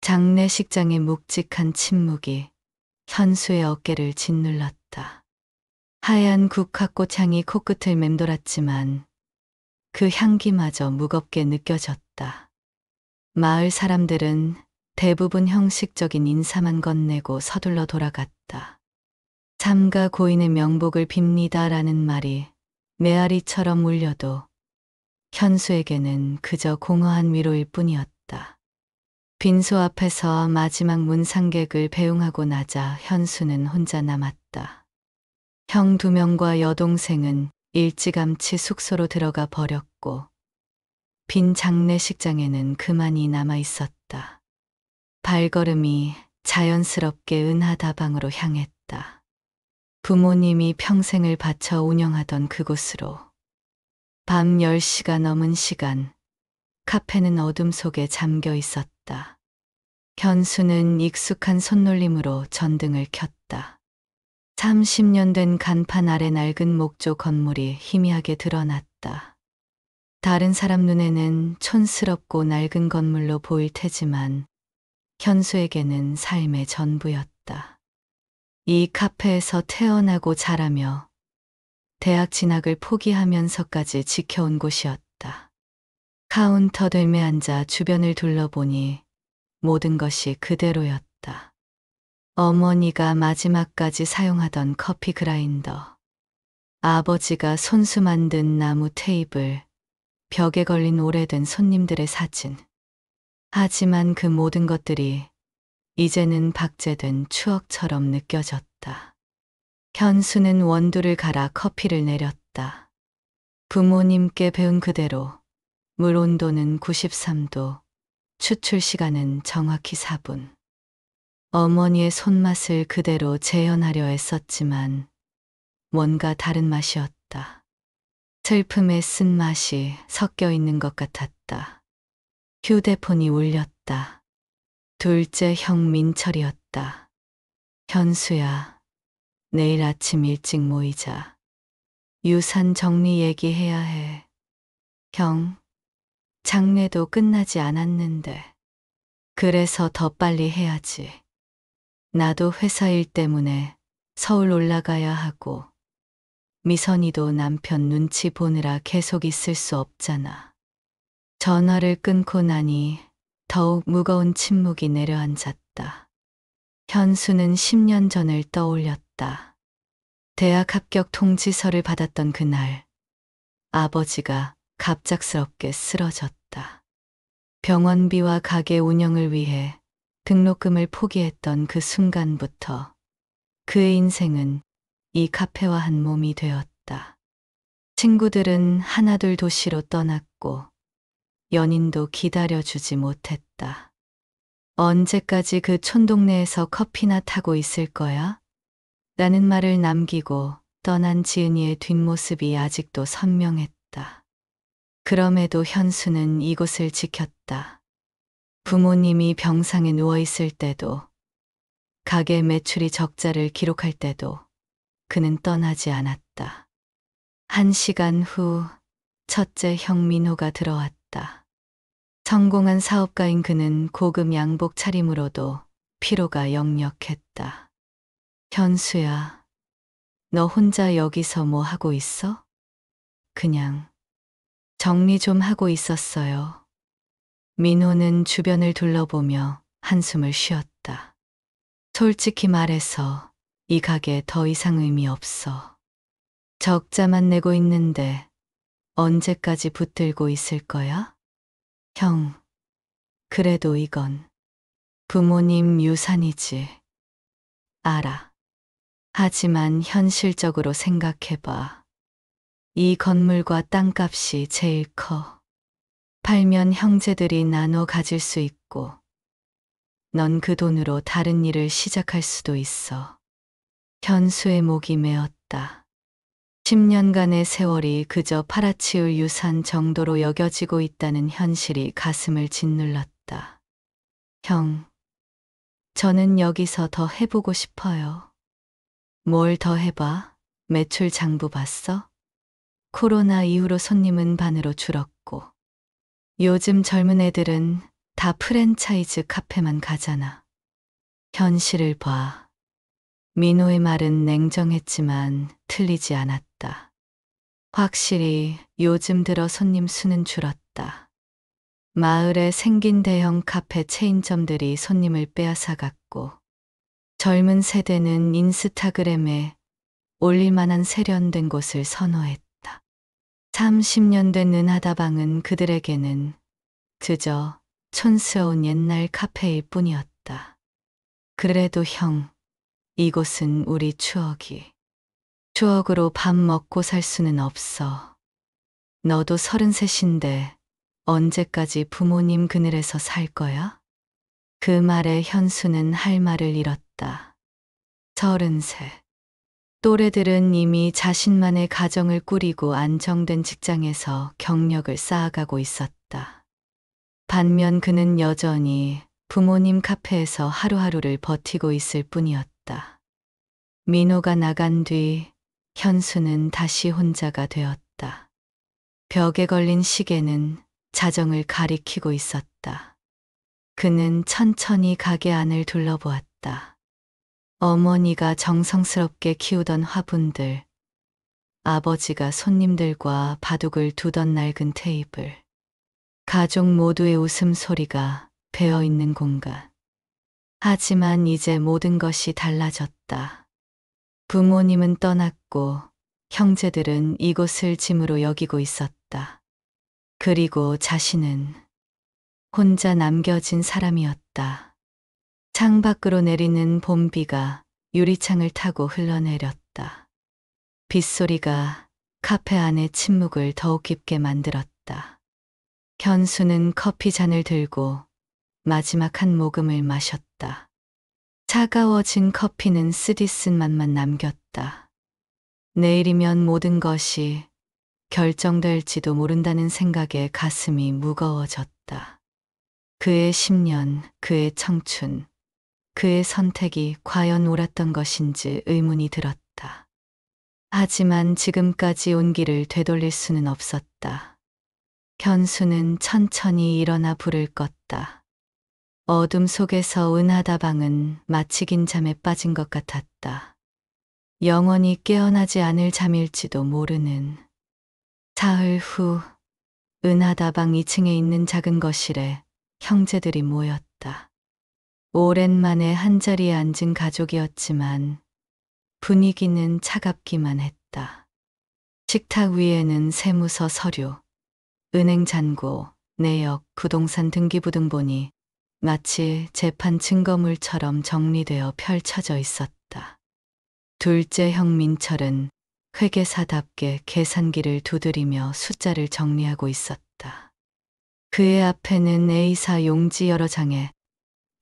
장례식장의 묵직한 침묵이 현수의 어깨를 짓눌렀다. 하얀 국화꽃향이 코끝을 맴돌았지만 그 향기마저 무겁게 느껴졌다. 마을 사람들은 대부분 형식적인 인사만 건네고 서둘러 돌아갔다. 삼가 고인의 명복을 빕니다라는 말이 메아리처럼 울려도 현수에게는 그저 공허한 위로일 뿐이었다. 빈소 앞에서 마지막 문상객을 배웅하고 나자 현수는 혼자 남았다. 형 2명과 여동생은 일찌감치 숙소로 들어가 버렸고 빈 장례식장에는 그만이 남아 있었다. 발걸음이 자연스럽게 은하다방으로 향했다. 부모님이 평생을 바쳐 운영하던 그곳으로. 밤 10시가 넘은 시간, 카페는 어둠 속에 잠겨 있었다. 현수는 익숙한 손놀림으로 전등을 켰다. 30년 된 간판 아래 낡은 목조 건물이 희미하게 드러났다. 다른 사람 눈에는 촌스럽고 낡은 건물로 보일 테지만 현수에게는 삶의 전부였다. 이 카페에서 태어나고 자라며 대학 진학을 포기하면서까지 지켜온 곳이었다. 카운터 들매 앉아 주변을 둘러보니 모든 것이 그대로였다. 어머니가 마지막까지 사용하던 커피 그라인더, 아버지가 손수 만든 나무 테이블, 벽에 걸린 오래된 손님들의 사진. 하지만 그 모든 것들이 이제는 박제된 추억처럼 느껴졌다. 현수는 원두를 갈아 커피를 내렸다. 부모님께 배운 그대로 물 온도는 93도, 추출 시간은 정확히 4분. 어머니의 손맛을 그대로 재현하려 애썼지만 뭔가 다른 맛이었다. 슬픔의 쓴맛이 섞여 있는 것 같았다. 휴대폰이 울렸다. 둘째 형 민철이었다. 현수야, 내일 아침 일찍 모이자. 유산 정리 얘기해야 해. 형, 장례도 끝나지 않았는데. 그래서 더 빨리 해야지. 나도 회사 일 때문에 서울 올라가야 하고 미선이도 남편 눈치 보느라 계속 있을 수 없잖아. 전화를 끊고 나니 더욱 무거운 침묵이 내려앉았다. 현수는 10년 전을 떠올렸다. 대학 합격 통지서를 받았던 그날, 아버지가 갑작스럽게 쓰러졌다. 병원비와 가게 운영을 위해 등록금을 포기했던 그 순간부터 그의 인생은 이 카페와 한 몸이 되었다. 친구들은 하나둘 도시로 떠났고 연인도 기다려주지 못했다. 언제까지 그 촌동네에서 커피나 타고 있을 거야? 라는 말을 남기고 떠난 지은이의 뒷모습이 아직도 선명했다. 그럼에도 현수는 이곳을 지켰다. 부모님이 병상에 누워있을 때도, 가게 매출이 적자를 기록할 때도 그는 떠나지 않았다. 1시간 후 첫째 형 민호가 들어왔다. 성공한 사업가인 그는 고급 양복 차림으로도 피로가 역력했다. 현수야, 너 혼자 여기서 뭐 하고 있어? 그냥 정리 좀 하고 있었어요. 민호는 주변을 둘러보며 한숨을 쉬었다. 솔직히 말해서 이 가게 더 이상 의미 없어. 적자만 내고 있는데 언제까지 붙들고 있을 거야? 형, 그래도 이건 부모님 유산이지. 알아. 하지만 현실적으로 생각해봐. 이 건물과 땅값이 제일 커. 팔면 형제들이 나눠 가질 수 있고, 넌 그 돈으로 다른 일을 시작할 수도 있어. 현수의 목이 메었다. 10년간의 세월이 그저 팔아치울 유산 정도로 여겨지고 있다는 현실이 가슴을 짓눌렀다. 형, 저는 여기서 더 해보고 싶어요. 뭘 더 해봐? 매출 장부 봤어? 코로나 이후로 손님은 반으로 줄었고, 요즘 젊은 애들은 다 프랜차이즈 카페만 가잖아. 현실을 봐. 민호의 말은 냉정했지만 틀리지 않았다. 확실히 요즘 들어 손님 수는 줄었다. 마을에 생긴 대형 카페 체인점들이 손님을 빼앗아갔고, 젊은 세대는 인스타그램에 올릴 만한 세련된 곳을 선호했다. 30년 된 은하다방은 그들에게는 그저 촌스러운 옛날 카페일 뿐이었다. 그래도 형, 이곳은 우리 추억이. 추억으로 밥 먹고 살 수는 없어. 너도 33인데 언제까지 부모님 그늘에서 살 거야? 그 말에 현수는 할 말을 잃었다. 33. 또래들은 이미 자신만의 가정을 꾸리고 안정된 직장에서 경력을 쌓아가고 있었다. 반면 그는 여전히 부모님 카페에서 하루하루를 버티고 있을 뿐이었다. 민호가 나간 뒤 현수는 다시 혼자가 되었다. 벽에 걸린 시계는 자정을 가리키고 있었다. 그는 천천히 가게 안을 둘러보았다. 어머니가 정성스럽게 키우던 화분들, 아버지가 손님들과 바둑을 두던 낡은 테이블, 가족 모두의 웃음소리가 배어있는 공간. 하지만 이제 모든 것이 달라졌다. 부모님은 떠났고 형제들은 이곳을 짐으로 여기고 있었다. 그리고 자신은 혼자 남겨진 사람이었다. 창밖으로 내리는 봄비가 유리창을 타고 흘러내렸다. 빗소리가 카페 안의 침묵을 더욱 깊게 만들었다. 현수는 커피 잔을 들고 마지막 한 모금을 마셨다. 차가워진 커피는 쓰디쓴 맛만 남겼다. 내일이면 모든 것이 결정될지도 모른다는 생각에 가슴이 무거워졌다. 그의 10년, 그의 청춘, 그의 선택이 과연 옳았던 것인지 의문이 들었다. 하지만 지금까지 온 길을 되돌릴 수는 없었다. 현수는 천천히 일어나 불을 껐다. 어둠 속에서 은하다방은 마치 긴 잠에 빠진 것 같았다. 영원히 깨어나지 않을 잠일지도 모르는. 사흘 후 은하다방 2층에 있는 작은 거실에 형제들이 모였다. 오랜만에 한자리에 앉은 가족이었지만 분위기는 차갑기만 했다. 식탁 위에는 세무서 서류, 은행 잔고, 내역, 부동산 등기부등본이 마치 재판 증거물처럼 정리되어 펼쳐져 있었다. 둘째 형 민철은 회계사답게 계산기를 두드리며 숫자를 정리하고 있었다. 그의 앞에는 A사 용지 여러 장에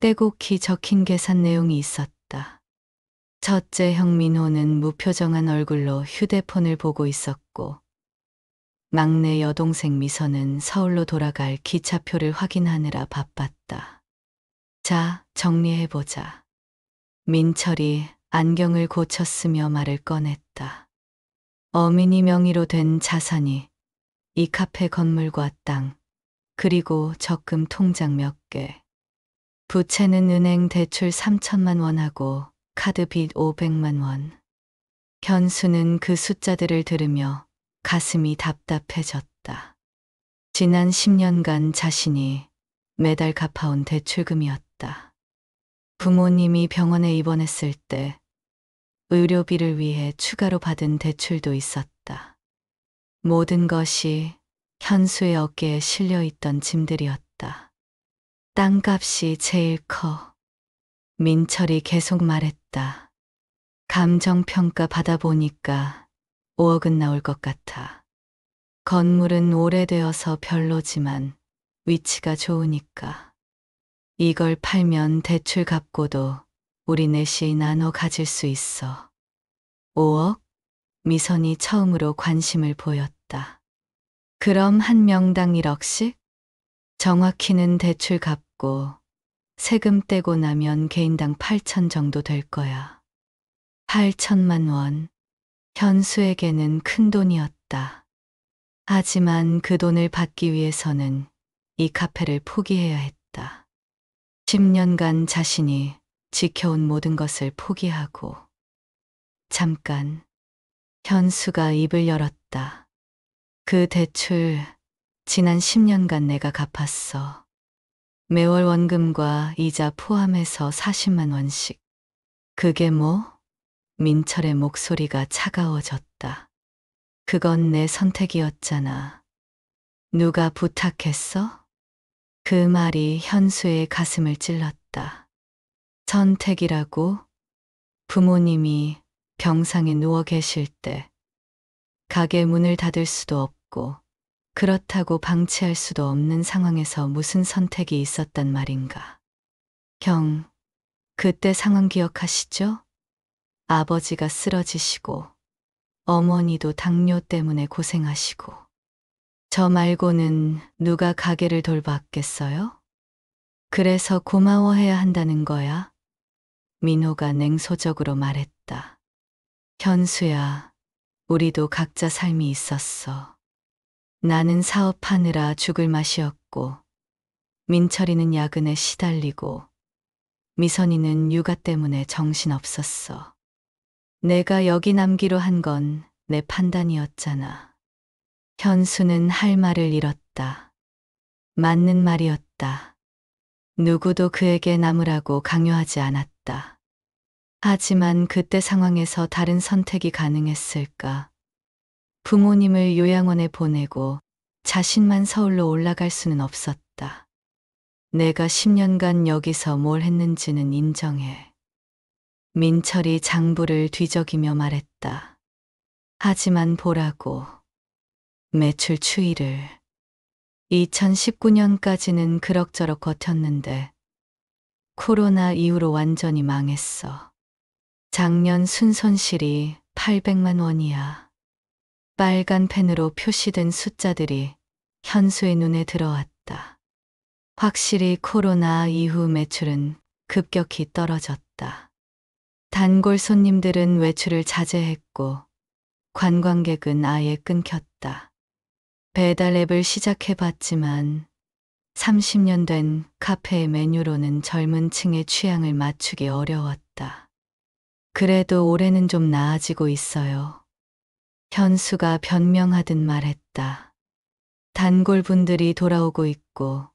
떼곡히 적힌 계산 내용이 있었다. 첫째 형 민호는 무표정한 얼굴로 휴대폰을 보고 있었고, 막내 여동생 미선은 서울로 돌아갈 기차표를 확인하느라 바빴다. 자, 정리해보자. 민철이 안경을 고쳤으며 말을 꺼냈다. 어민이 명의로 된 자산이 이 카페 건물과 땅, 그리고 적금 통장 몇 개. 부채는 은행 대출 3천만 원하고 카드 빚 500만 원. 현수는 그 숫자들을 들으며 가슴이 답답해졌다. 지난 10년간 자신이 매달 갚아온 대출금이었다. 부모님이 병원에 입원했을 때 의료비를 위해 추가로 받은 대출도 있었다. 모든 것이 현수의 어깨에 실려있던 짐들이었다. 땅값이 제일 커. 민철이 계속 말했다. 감정평가 받아보니까 5억은 나올 것 같아. 건물은 오래되어서 별로지만 위치가 좋으니까. 이걸 팔면 대출 갚고도 우리 넷이 나눠 가질 수 있어. 5억? 미선이 처음으로 관심을 보였다. 그럼 한 명당 1억씩? 정확히는 대출 갚고 세금 떼고 나면 개인당 8천 정도 될 거야. 8천만 원. 현수에게는 큰 돈이었다. 하지만 그 돈을 받기 위해서는 이 카페를 포기해야 했다. 느꼈다. 10년간 자신이 지켜온 모든 것을 포기하고 잠깐 현수가 입을 열었다. 그 대출 지난 10년간 내가 갚았어. 매월 원금과 이자 포함해서 40만 원씩. 그게 뭐? 민철의 목소리가 차가워졌다. 그건 내 선택이었잖아. 누가 부탁했어? 그 말이 현수의 가슴을 찔렀다. 선택이라고? 부모님이 병상에 누워 계실 때 가게 문을 닫을 수도 없고 그렇다고 방치할 수도 없는 상황에서 무슨 선택이 있었단 말인가. 형, 그때 상황 기억하시죠? 아버지가 쓰러지시고 어머니도 당뇨 때문에 고생하시고 저 말고는 누가 가게를 돌봤겠어요? 그래서 고마워해야 한다는 거야? 민호가 냉소적으로 말했다. 현수야, 우리도 각자 삶이 있었어. 나는 사업하느라 죽을 맛이었고, 민철이는 야근에 시달리고, 미선이는 육아 때문에 정신없었어. 내가 여기 남기로 한 건 내 판단이었잖아. 현수는 할 말을 잃었다. 맞는 말이었다. 누구도 그에게 남으라고 강요하지 않았다. 하지만 그때 상황에서 다른 선택이 가능했을까? 부모님을 요양원에 보내고 자신만 서울로 올라갈 수는 없었다. 내가 10년간 여기서 뭘 했는지는 인정해. 민철이 장부를 뒤적이며 말했다. 하지만 보라고. 매출 추이를. 2019년까지는 그럭저럭 버텼는데 코로나 이후로 완전히 망했어. 작년 순손실이 800만 원이야. 빨간 펜으로 표시된 숫자들이 현수의 눈에 들어왔다. 확실히 코로나 이후 매출은 급격히 떨어졌다. 단골 손님들은 외출을 자제했고 관광객은 아예 끊겼다. 배달 앱을 시작해봤지만 30년 된 카페의 메뉴로는 젊은 층의 취향을 맞추기 어려웠다. 그래도 올해는 좀 나아지고 있어요. 현수가 변명하듯 말했다. 단골분들이 돌아오고 있고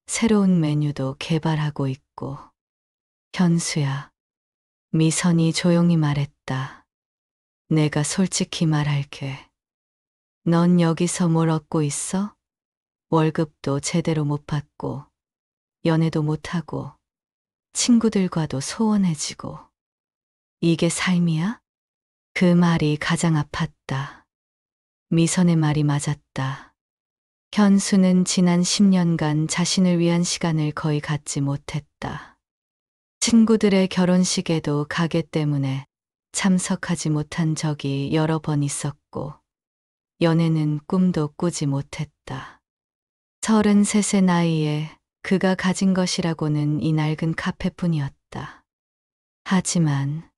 새로운 메뉴도 개발하고 있고. 현수야, 미선이 조용히 말했다. 내가 솔직히 말할게. 넌 여기서 뭘 얻고 있어? 월급도 제대로 못 받고, 연애도 못하고, 친구들과도 소원해지고. 이게 삶이야? 그 말이 가장 아팠다. 미선의 말이 맞았다. 현수는 지난 10년간 자신을 위한 시간을 거의 갖지 못했다. 친구들의 결혼식에도 가게 때문에 참석하지 못한 적이 여러 번 있었고, 연애는 꿈도 꾸지 못했다. 33의 나이에 그가 가진 것이라고는 이 낡은 카페뿐이었다. 하지만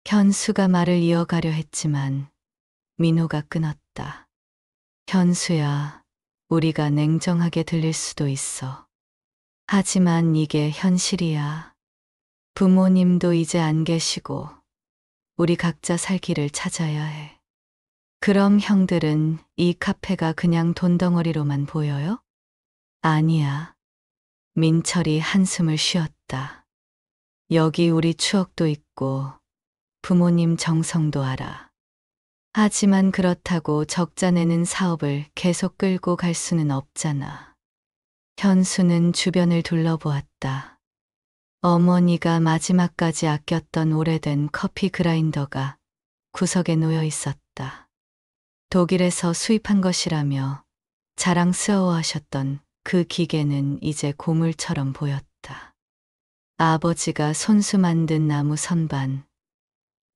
현수가 말을 이어가려 했지만 민호가 끊었다. 현수야, 우리가 냉정하게 들릴 수도 있어. 하지만 이게 현실이야. 부모님도 이제 안 계시고 우리 각자 살 길을 찾아야 해. 그럼 형들은 이 카페가 그냥 돈덩어리로만 보여요? 아니야. 민철이 한숨을 쉬었다. 여기 우리 추억도 있고 부모님 정성도 알아. 하지만 그렇다고 적자 내는 사업을 계속 끌고 갈 수는 없잖아. 현수는 주변을 둘러보았다. 어머니가 마지막까지 아꼈던 오래된 커피 그라인더가 구석에 놓여 있었다. 독일에서 수입한 것이라며 자랑스러워하셨던 그 기계는 이제 고물처럼 보였다. 아버지가 손수 만든 나무 선반,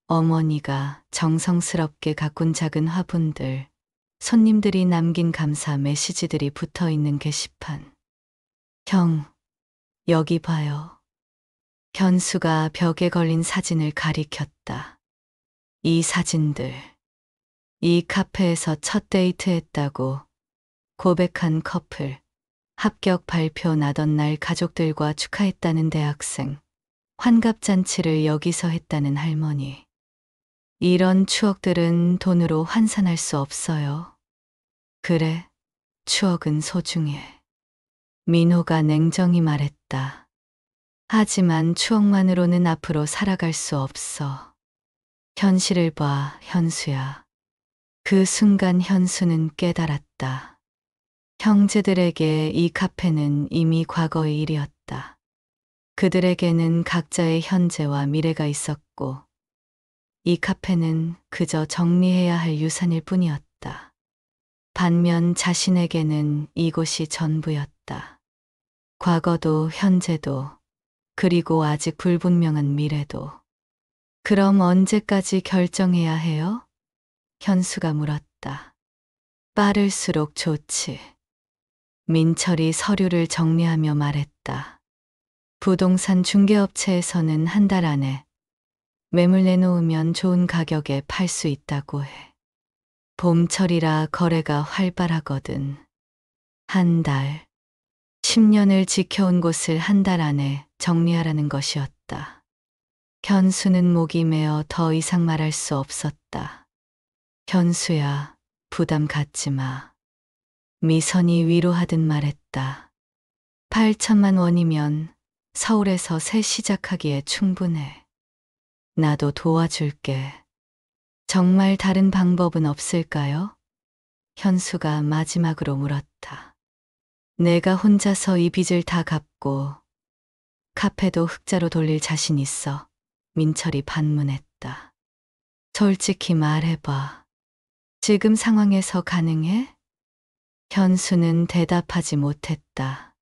어머니가 정성스럽게 가꾼 작은 화분들, 손님들이 남긴 감사 메시지들이 붙어 있는 게시판. 형, 여기 봐요. 현수가 벽에 걸린 사진을 가리켰다. 이 사진들. 이 카페에서 첫 데이트했다고 고백한 커플, 합격 발표 나던 날 가족들과 축하했다는 대학생, 환갑잔치를 여기서 했다는 할머니. 이런 추억들은 돈으로 환산할 수 없어요. 그래, 추억은 소중해. 민호가 냉정히 말했다. 하지만 추억만으로는 앞으로 살아갈 수 없어. 현실을 봐, 현수야. 그 순간 현수는 깨달았다. 형제들에게 이 카페는 이미 과거의 일이었다. 그들에게는 각자의 현재와 미래가 있었고, 이 카페는 그저 정리해야 할 유산일 뿐이었다. 반면 자신에게는 이곳이 전부였다. 과거도 현재도, 그리고 아직 불분명한 미래도. 그럼 언제까지 결정해야 해요? 현수가 물었다. 빠를수록 좋지. 민철이 서류를 정리하며 말했다. 부동산 중개업체에서는 한 달 안에 매물 내놓으면 좋은 가격에 팔 수 있다고 해. 봄철이라 거래가 활발하거든. 한 달. 10년을 지켜온 곳을 한 달 안에 정리하라는 것이었다. 현수는 목이 메어 더 이상 말할 수 없었다. 현수야, 부담 갖지 마. 미선이 위로하듯 말했다. 8천만 원이면 서울에서 새 시작하기에 충분해. 나도 도와줄게. 정말 다른 방법은 없을까요? 현수가 마지막으로 물었다. 내가 혼자서 이 빚을 다 갚고 카페도 흑자로 돌릴 자신 있어. 민철이 반문했다. 솔직히 말해봐. 지금 상황에서 가능해? 현수는 대답하지 못했다.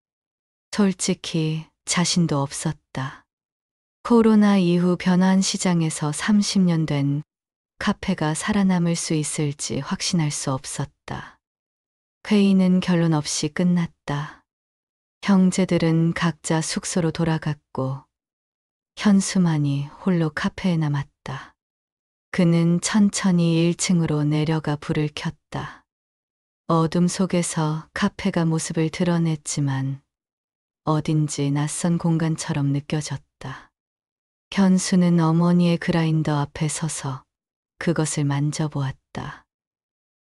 솔직히 자신도 없었다. 코로나 이후 변화한 시장에서 30년 된 카페가 살아남을 수 있을지 확신할 수 없었다. 회의는 결론 없이 끝났다. 형제들은 각자 숙소로 돌아갔고 현수만이 홀로 카페에 남았다. 그는 천천히 1층으로 내려가 불을 켰다. 어둠 속에서 카페가 모습을 드러냈지만 어딘지 낯선 공간처럼 느껴졌다. 현수는 어머니의 그라인더 앞에 서서 그것을 만져보았다.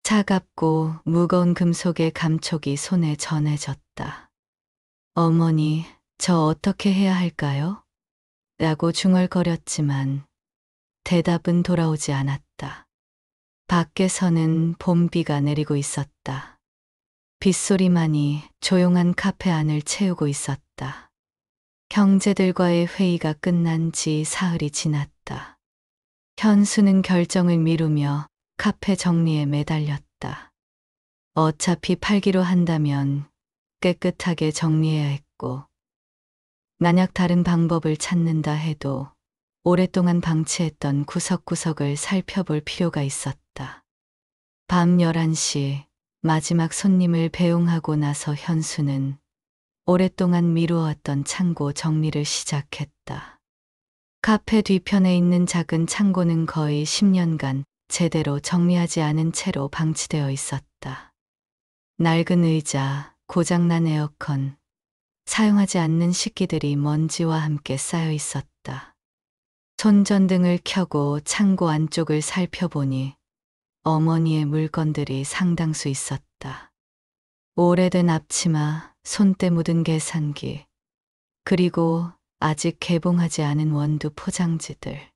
차갑고 무거운 금속의 감촉이 손에 전해졌다. 어머니, 저 어떻게 해야 할까요? 라고 중얼거렸지만 대답은 돌아오지 않았다. 밖에서는 봄비가 내리고 있었다. 빗소리만이 조용한 카페 안을 채우고 있었다. 형제들과의 회의가 끝난 지 사흘이 지났다. 현수는 결정을 미루며 카페 정리에 매달렸다. 어차피 팔기로 한다면 깨끗하게 정리해야 했고, 만약 다른 방법을 찾는다 해도 오랫동안 방치했던 구석구석을 살펴볼 필요가 있었다. 밤 11시 마지막 손님을 배웅하고 나서 현수는 오랫동안 미루어왔던 창고 정리를 시작했다. 카페 뒤편에 있는 작은 창고는 거의 10년간 제대로 정리하지 않은 채로 방치되어 있었다. 낡은 의자, 고장난 에어컨, 사용하지 않는 식기들이 먼지와 함께 쌓여 있었다. 손전등을 켜고 창고 안쪽을 살펴보니 어머니의 물건들이 상당수 있었다. 오래된 앞치마, 손때 묻은 계산기, 그리고 아직 개봉하지 않은 원두 포장지들.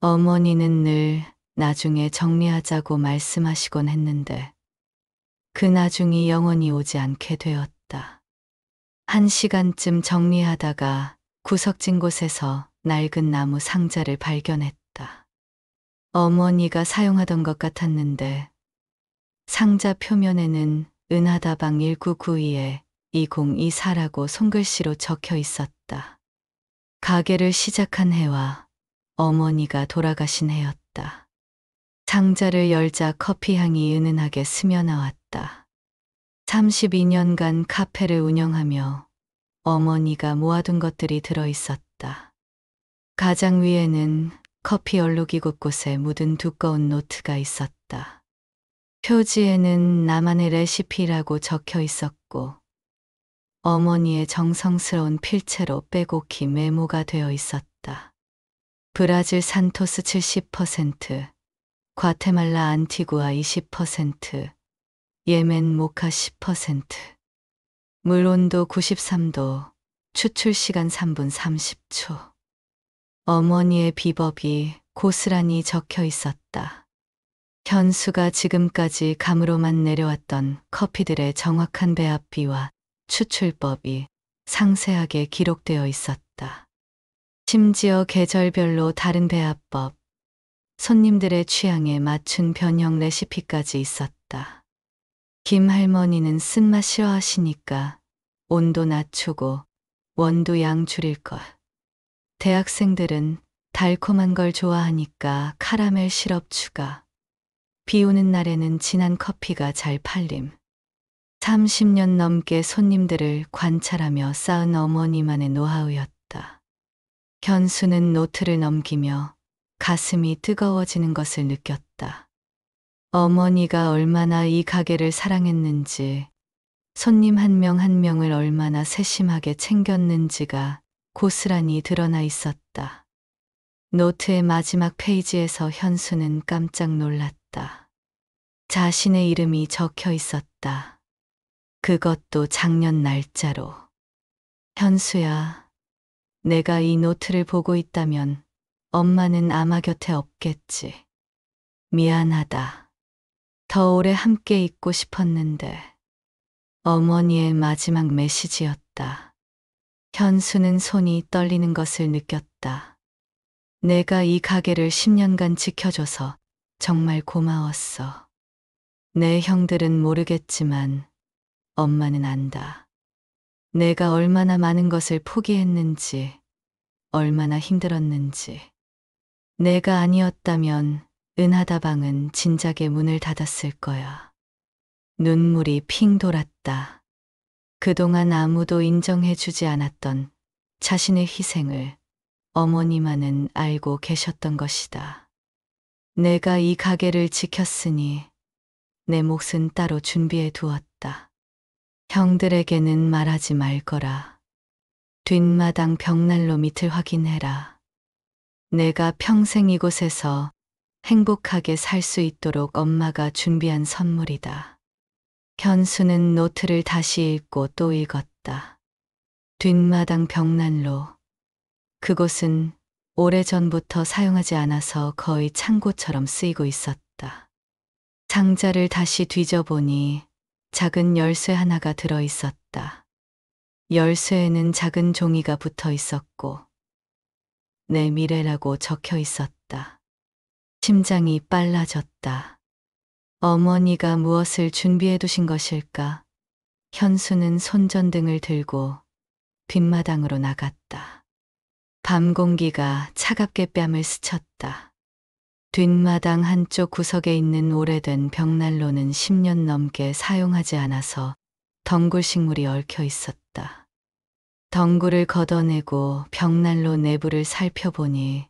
어머니는 늘 나중에 정리하자고 말씀하시곤 했는데 그 나중이 영원히 오지 않게 되었다. 1시간쯤 정리하다가 구석진 곳에서 낡은 나무 상자를 발견했다. 어머니가 사용하던 것 같았는데 상자 표면에는 은하다방 1992에 2024라고 손글씨로 적혀 있었다. 가게를 시작한 해와 어머니가 돌아가신 해였다. 상자를 열자 커피향이 은은하게 스며나왔다. 32년간 카페를 운영하며 어머니가 모아둔 것들이 들어있었다. 가장 위에는 커피 얼룩이 곳곳에 묻은 두꺼운 노트가 있었다. 표지에는 나만의 레시피라고 적혀 있었고 어머니의 정성스러운 필체로 빼곡히 메모가 되어 있었다. 브라질 산토스 70%, 과테말라 안티구아 20%, 예멘 모카 10%, 물 온도 93도, 추출 시간 3분 30초. 어머니의 비법이 고스란히 적혀 있었다. 현수가 지금까지 감으로만 내려왔던 커피들의 정확한 배합비와 추출법이 상세하게 기록되어 있었다. 심지어 계절별로 다른 배합법, 손님들의 취향에 맞춘 변형 레시피까지 있었다. 김 할머니는 쓴맛 싫어하시니까 온도 낮추고 원두 양 줄일 것. 대학생들은 달콤한 걸 좋아하니까 카라멜 시럽 추가. 비 오는 날에는 진한 커피가 잘 팔림. 30년 넘게 손님들을 관찰하며 쌓은 어머니만의 노하우였다. 현수는 노트를 넘기며 가슴이 뜨거워지는 것을 느꼈다. 어머니가 얼마나 이 가게를 사랑했는지, 손님 한 명 한 명을 얼마나 세심하게 챙겼는지가 고스란히 드러나 있었다. 노트의 마지막 페이지에서 현수는 깜짝 놀랐다. 자신의 이름이 적혀 있었다. 그것도 작년 날짜로. 현수야, 내가 이 노트를 보고 있다면 엄마는 아마 곁에 없겠지. 미안하다. 더 오래 함께 있고 싶었는데. 어머니의 마지막 메시지였다. 현수는 손이 떨리는 것을 느꼈다. 내가 이 가게를 10년간 지켜줘서 정말 고마웠어. 내 형들은 모르겠지만 엄마는 안다. 내가 얼마나 많은 것을 포기했는지, 얼마나 힘들었는지. 내가 아니었다면 은하다방은 진작에 문을 닫았을 거야. 눈물이 핑 돌았다. 그동안 아무도 인정해주지 않았던 자신의 희생을 어머니만은 알고 계셨던 것이다. 내가 이 가게를 지켰으니 내 몫은 따로 준비해 두었다. 형들에게는 말하지 말 거라. 뒷마당 벽난로 밑을 확인해라. 내가 평생 이곳에서 행복하게 살 수 있도록 엄마가 준비한 선물이다. 현수는 노트를 다시 읽고 또 읽었다. 뒷마당 벽난로. 그곳은 오래전부터 사용하지 않아서 거의 창고처럼 쓰이고 있었다. 상자를 다시 뒤져보니 작은 열쇠 하나가 들어 있었다. 열쇠에는 작은 종이가 붙어 있었고 내 미래라고 적혀 있었다. 심장이 빨라졌다. 어머니가 무엇을 준비해 두신 것일까? 현수는 손전등을 들고 뒷마당으로 나갔다. 밤 공기가 차갑게 뺨을 스쳤다. 뒷마당 한쪽 구석에 있는 오래된 벽난로는 10년 넘게 사용하지 않아서 덩굴 식물이 얽혀 있었다. 덩굴을 걷어내고 벽난로 내부를 살펴보니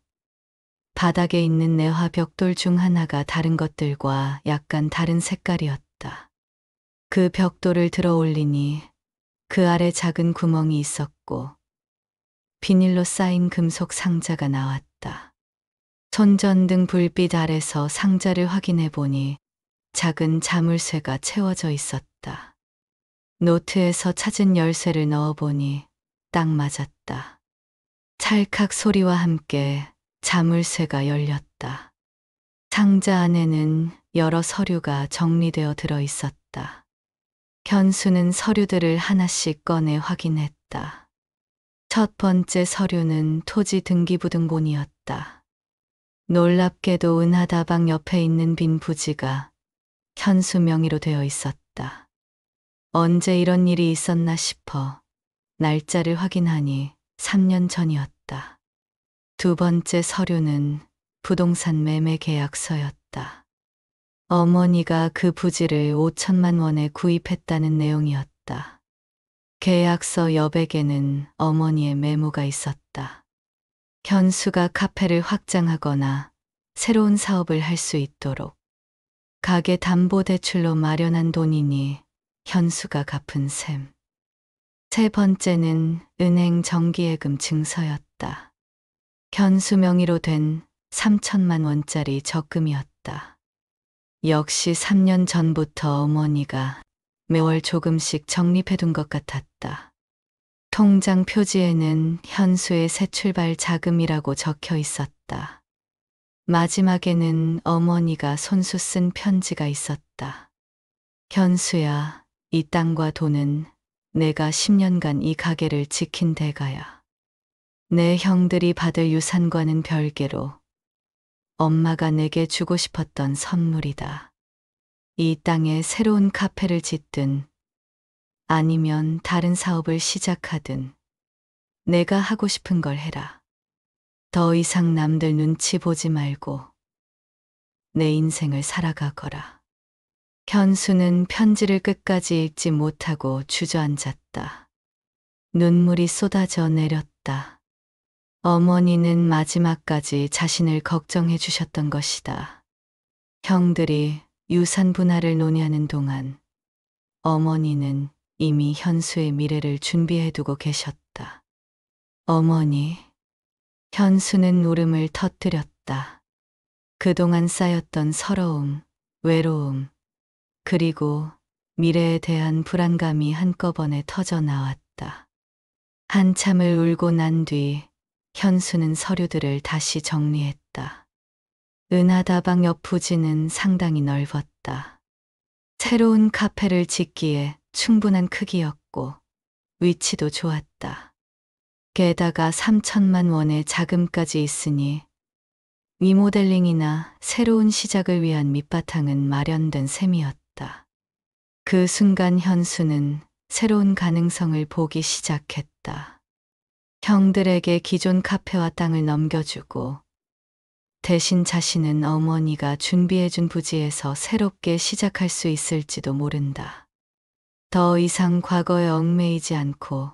바닥에 있는 내화 벽돌 중 하나가 다른 것들과 약간 다른 색깔이었다. 그 벽돌을 들어 올리니 그 아래 작은 구멍이 있었고 비닐로 쌓인 금속 상자가 나왔다. 손전등 불빛 아래서 상자를 확인해 보니 작은 자물쇠가 채워져 있었다. 노트에서 찾은 열쇠를 넣어보니 딱 맞았다. 찰칵 소리와 함께 자물쇠가 열렸다. 상자 안에는 여러 서류가 정리되어 들어 있었다. 현수는 서류들을 하나씩 꺼내 확인했다. 첫 번째 서류는 토지 등기부등본이었다. 놀랍게도 은하다방 옆에 있는 빈 부지가 현수 명의로 되어 있었다. 언제 이런 일이 있었나 싶어 날짜를 확인하니 3년 전이었다. 두 번째 서류는 부동산 매매 계약서였다. 어머니가 그 부지를 5천만 원에 구입했다는 내용이었다. 계약서 여백에는 어머니의 메모가 있었다. 현수가 카페를 확장하거나 새로운 사업을 할 수 있도록 가게 담보대출로 마련한 돈이니 현수가 갚은 셈. 세 번째는 은행 정기예금 증서였다. 현수 명의로 된 3천만 원짜리 적금이었다. 역시 3년 전부터 어머니가 매월 조금씩 적립해둔 것 같았다. 통장 표지에는 현수의 새 출발 자금이라고 적혀 있었다. 마지막에는 어머니가 손수 쓴 편지가 있었다. 현수야, 이 땅과 돈은 내가 10년간 이 가게를 지킨 대가야. 내 형들이 받을 유산과는 별개로 엄마가 내게 주고 싶었던 선물이다. 이 땅에 새로운 카페를 짓든 아니면 다른 사업을 시작하든 내가 하고 싶은 걸 해라. 더 이상 남들 눈치 보지 말고 내 인생을 살아가거라. 현수는 편지를 끝까지 읽지 못하고 주저앉았다. 눈물이 쏟아져 내렸다. 어머니는 마지막까지 자신을 걱정해 주셨던 것이다. 형들이 유산 분할을 논의하는 동안 어머니는 이미 현수의 미래를 준비해 두고 계셨다. 어머니, 현수는 울음을 터뜨렸다. 그동안 쌓였던 서러움, 외로움, 그리고 미래에 대한 불안감이 한꺼번에 터져 나왔다. 한참을 울고 난 뒤 현수는 서류들을 다시 정리했다. 은하다방 옆 부지는 상당히 넓었다. 새로운 카페를 짓기에 충분한 크기였고 위치도 좋았다. 게다가 3천만 원의 자금까지 있으니 리모델링이나 새로운 시작을 위한 밑바탕은 마련된 셈이었다. 그 순간 현수는 새로운 가능성을 보기 시작했다. 형들에게 기존 카페와 땅을 넘겨주고 대신 자신은 어머니가 준비해준 부지에서 새롭게 시작할 수 있을지도 모른다. 더 이상 과거에 얽매이지 않고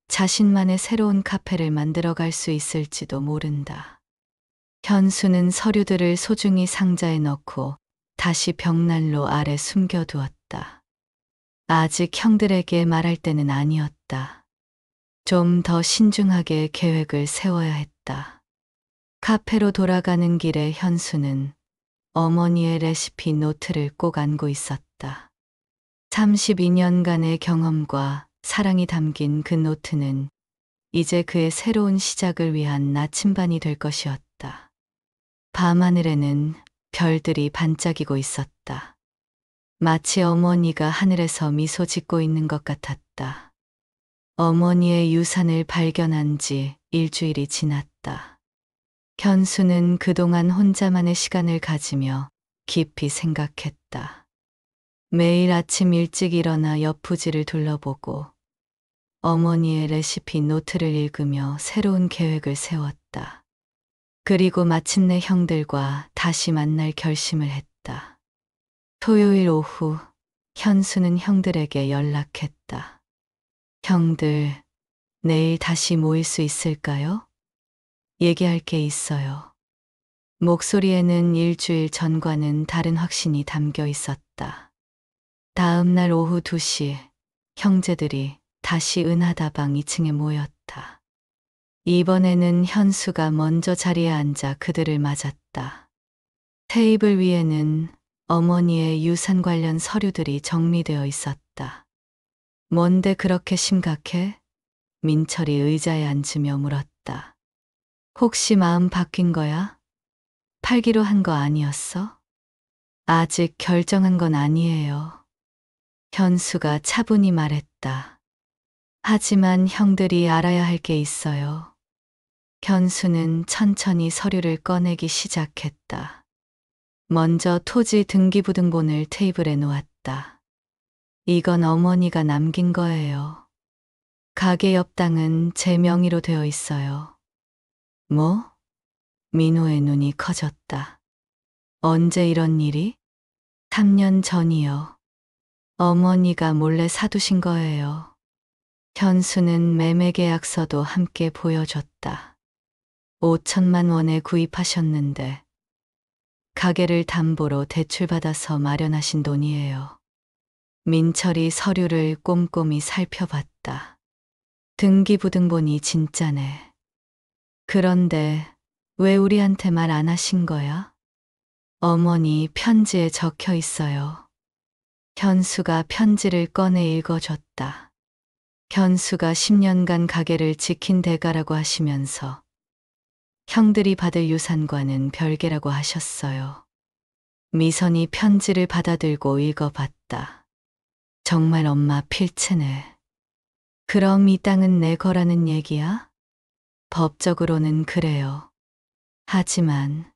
자신만의 새로운 카페를 만들어갈 수 있을지도 모른다. 현수는 서류들을 소중히 상자에 넣고 다시 벽난로 아래 숨겨두었다. 아직 형들에게 말할 때는 아니었다. 좀 더 신중하게 계획을 세워야 했다. 카페로 돌아가는 길에 현수는 어머니의 레시피 노트를 꼭 안고 있었다. 32년간의 경험과 사랑이 담긴 그 노트는 이제 그의 새로운 시작을 위한 나침반이 될 것이었다. 밤하늘에는 별들이 반짝이고 있었다. 마치 어머니가 하늘에서 미소 짓고 있는 것 같았다. 어머니의 유산을 발견한 지 일주일이 지났다. 현수는 그동안 혼자만의 시간을 가지며 깊이 생각했다. 매일 아침 일찍 일어나 옆 부지를 둘러보고 어머니의 레시피 노트를 읽으며 새로운 계획을 세웠다. 그리고 마침내 형들과 다시 만날 결심을 했다. 토요일 오후 현수는 형들에게 연락했다. 형들, 내일 다시 모일 수 있을까요? 얘기할 게 있어요. 목소리에는 일주일 전과는 다른 확신이 담겨 있었다. 다음 날 오후 2시, 형제들이 다시 은하다방 2층에 모였다. 이번에는 현수가 먼저 자리에 앉아 그들을 맞았다. 테이블 위에는 어머니의 유산 관련 서류들이 정리되어 있었다. 뭔데 그렇게 심각해? 민철이 의자에 앉으며 물었다. 혹시 마음 바뀐 거야? 팔기로 한 거 아니었어? 아직 결정한 건 아니에요. 현수가 차분히 말했다. 하지만 형들이 알아야 할 게 있어요. 현수는 천천히 서류를 꺼내기 시작했다. 먼저 토지 등기부등본을 테이블에 놓았다. 이건 어머니가 남긴 거예요. 가게 옆 땅은 제 명의로 되어 있어요. 뭐? 민호의 눈이 커졌다. 언제 이런 일이? 3년 전이요. 어머니가 몰래 사두신 거예요. 현수는 매매계약서도 함께 보여줬다. 5천만 원에 구입하셨는데 가게를 담보로 대출받아서 마련하신 돈이에요. 민철이 서류를 꼼꼼히 살펴봤다. 말했다. 등기부등본이 진짜네. 그런데 왜 우리한테 말 안 하신 거야? 어머니, 편지에 적혀 있어요. 현수가 편지를 꺼내 읽어줬다. 현수가 10년간 가게를 지킨 대가라고 하시면서 형들이 받을 유산과는 별개라고 하셨어요. 미선이 편지를 받아들고 읽어봤다. 정말 엄마 필체네. 그럼 이 땅은 내 거라는 얘기야? 법적으로는 그래요. 하지만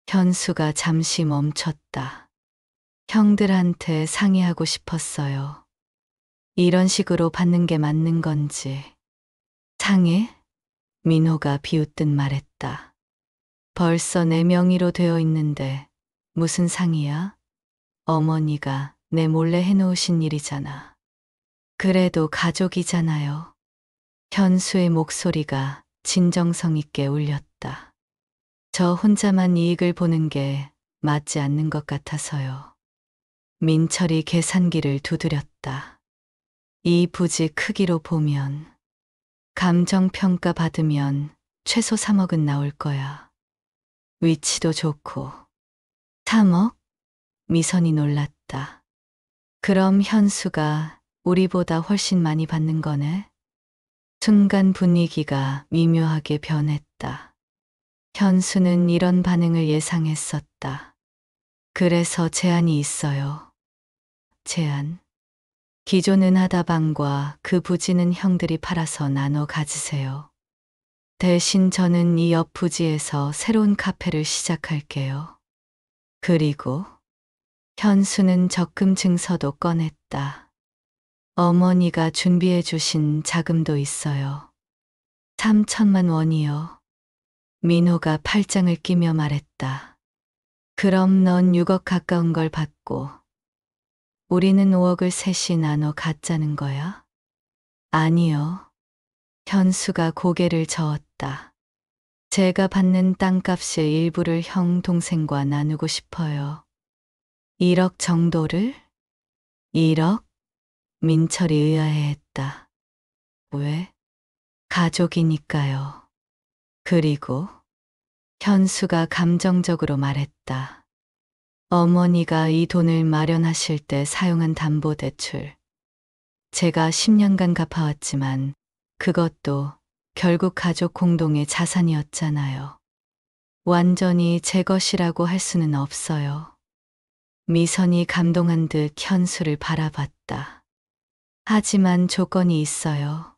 현수가 잠시 멈췄다. 형들한테 상의하고 싶었어요. 이런 식으로 받는 게 맞는 건지. 상해? 민호가 비웃듯 말했다. 벌써 내 명의로 되어 있는데 무슨 상이야? 어머니가 내 몰래 해놓으신 일이잖아. 그래도 가족이잖아요. 현수의 목소리가 진정성 있게 울렸다. 저 혼자만 이익을 보는 게 맞지 않는 것 같아서요. 민철이 계산기를 두드렸다. 이 부지 크기로 보면 감정평가 받으면 최소 3억은 나올 거야. 위치도 좋고. 3억? 미선이 놀랐다. 그럼 현수가 우리보다 훨씬 많이 받는 거네? 순간 분위기가 미묘하게 변했다. 현수는 이런 반응을 예상했었다. 그래서 제안이 있어요. 제안. 기존 은하다방과 그 부지는 형들이 팔아서 나눠 가지세요. 대신 저는 이 옆 부지에서 새로운 카페를 시작할게요. 그리고 현수는 적금 증서도 꺼냈다. 어머니가 준비해 주신 자금도 있어요. 3천만 원이요. 민호가 팔짱을 끼며 말했다. 그럼 넌 6억 가까운 걸 받고 우리는 5억을 셋이 나눠 갖자는 거야? 아니요. 현수가 고개를 저었다. 제가 받는 땅값의 일부를 형 동생과 나누고 싶어요. 1억 정도를? 1억? 민철이 의아해했다. 왜? 가족이니까요. 그리고 현수가 감정적으로 말했다. 어머니가 이 돈을 마련하실 때 사용한 담보대출. 제가 10년간 갚아왔지만 그것도 결국 가족 공동의 자산이었잖아요. 완전히 제 것이라고 할 수는 없어요. 미선이 감동한 듯 현수를 바라봤다. 하지만 조건이 있어요.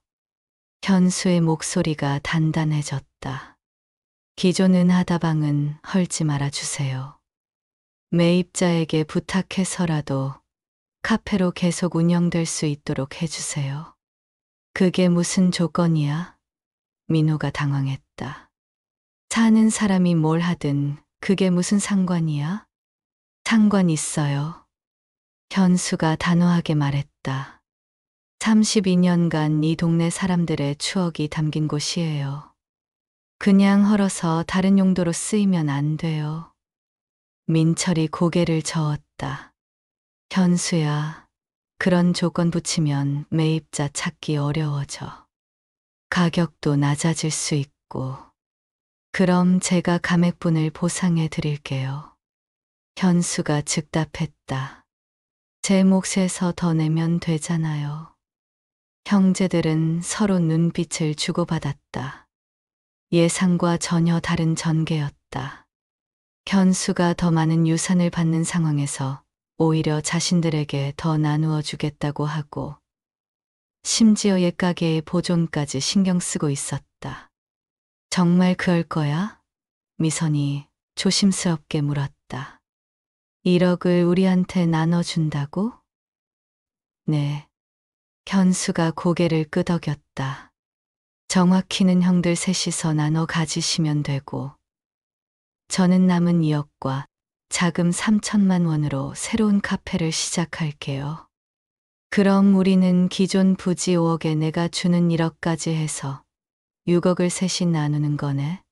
현수의 목소리가 단단해졌다. 기존 은하다방은 헐지 말아주세요. 매입자에게 부탁해서라도 카페로 계속 운영될 수 있도록 해주세요. 그게 무슨 조건이야? 민호가 당황했다. 사는 사람이 뭘 하든 그게 무슨 상관이야? 상관 있어요. 현수가 단호하게 말했다. 32년간 이 동네 사람들의 추억이 담긴 곳이에요. 그냥 헐어서 다른 용도로 쓰이면 안 돼요. 민철이 고개를 저었다. 현수야, 그런 조건 붙이면 매입자 찾기 어려워져. 가격도 낮아질 수 있고. 그럼 제가 감액분을 보상해 드릴게요. 현수가 즉답했다. 제 몫에서 더 내면 되잖아요. 형제들은 서로 눈빛을 주고받았다. 예상과 전혀 다른 전개였다. 현수가 더 많은 유산을 받는 상황에서 오히려 자신들에게 더 나누어 주겠다고 하고 심지어 옛가게의 보존까지 신경 쓰고 있었다. 정말 그럴 거야? 미선이 조심스럽게 물었다. 1억을 우리한테 나눠준다고? 네. 현수가 고개를 끄덕였다. 정확히는 형들 셋이서 나눠 가지시면 되고 저는 남은 2억과 자금 3천만 원으로 새로운 카페를 시작할게요. 그럼 우리는 기존 부지 5억에 내가 주는 1억까지 해서 6억을 셋이 나누는 거네.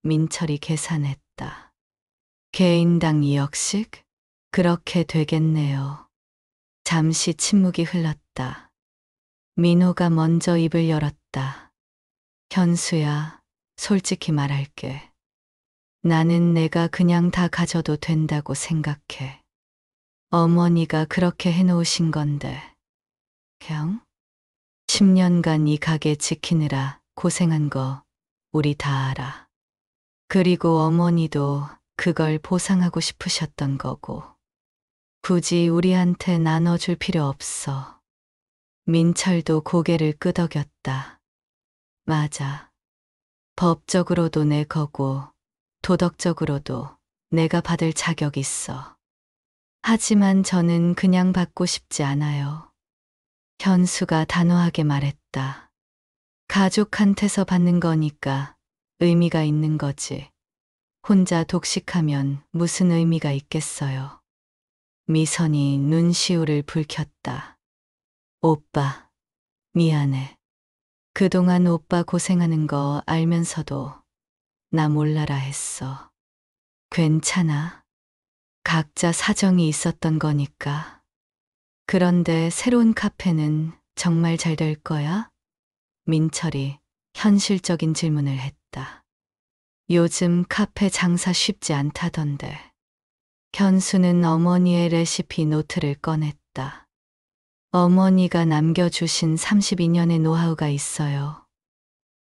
민철이 계산했다. 개인당 2억씩? 그렇게 되겠네요. 잠시 침묵이 흘렀다. 민호가 먼저 입을 열었다. 현수야, 솔직히 말할게. 나는 내가 그냥 다 가져도 된다고 생각해. 어머니가 그렇게 해놓으신 건데. 형? 10년간 이 가게 지키느라 고생한 거 우리 다 알아. 그리고 어머니도 그걸 보상하고 싶으셨던 거고. 굳이 우리한테 나눠줄 필요 없어. 민철도 고개를 끄덕였다. 맞아. 법적으로도 내 거고, 도덕적으로도 내가 받을 자격 있어. 하지만 저는 그냥 받고 싶지 않아요. 현수가 단호하게 말했다. 가족한테서 받는 거니까 의미가 있는 거지. 혼자 독식하면 무슨 의미가 있겠어요. 미선이 눈시울을 붉혔다. 오빠, 미안해. 그동안 오빠 고생하는 거 알면서도 나 몰라라 했어. 괜찮아. 각자 사정이 있었던 거니까. 그런데 새로운 카페는 정말 잘 될 거야? 민철이 현실적인 질문을 했다. 요즘 카페 장사 쉽지 않다던데. 현수는 어머니의 레시피 노트를 꺼냈다. 어머니가 남겨주신 32년의 노하우가 있어요.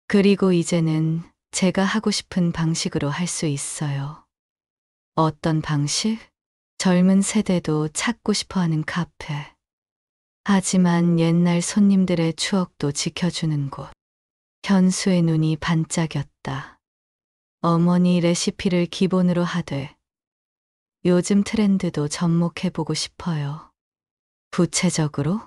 그리고 이제는 제가 하고 싶은 방식으로 할 수 있어요. 어떤 방식? 젊은 세대도 찾고 싶어 하는 카페. 하지만 옛날 손님들의 추억도 지켜주는 곳. 현수의 눈이 반짝였다. 어머니 레시피를 기본으로 하되 요즘 트렌드도 접목해보고 싶어요. 구체적으로?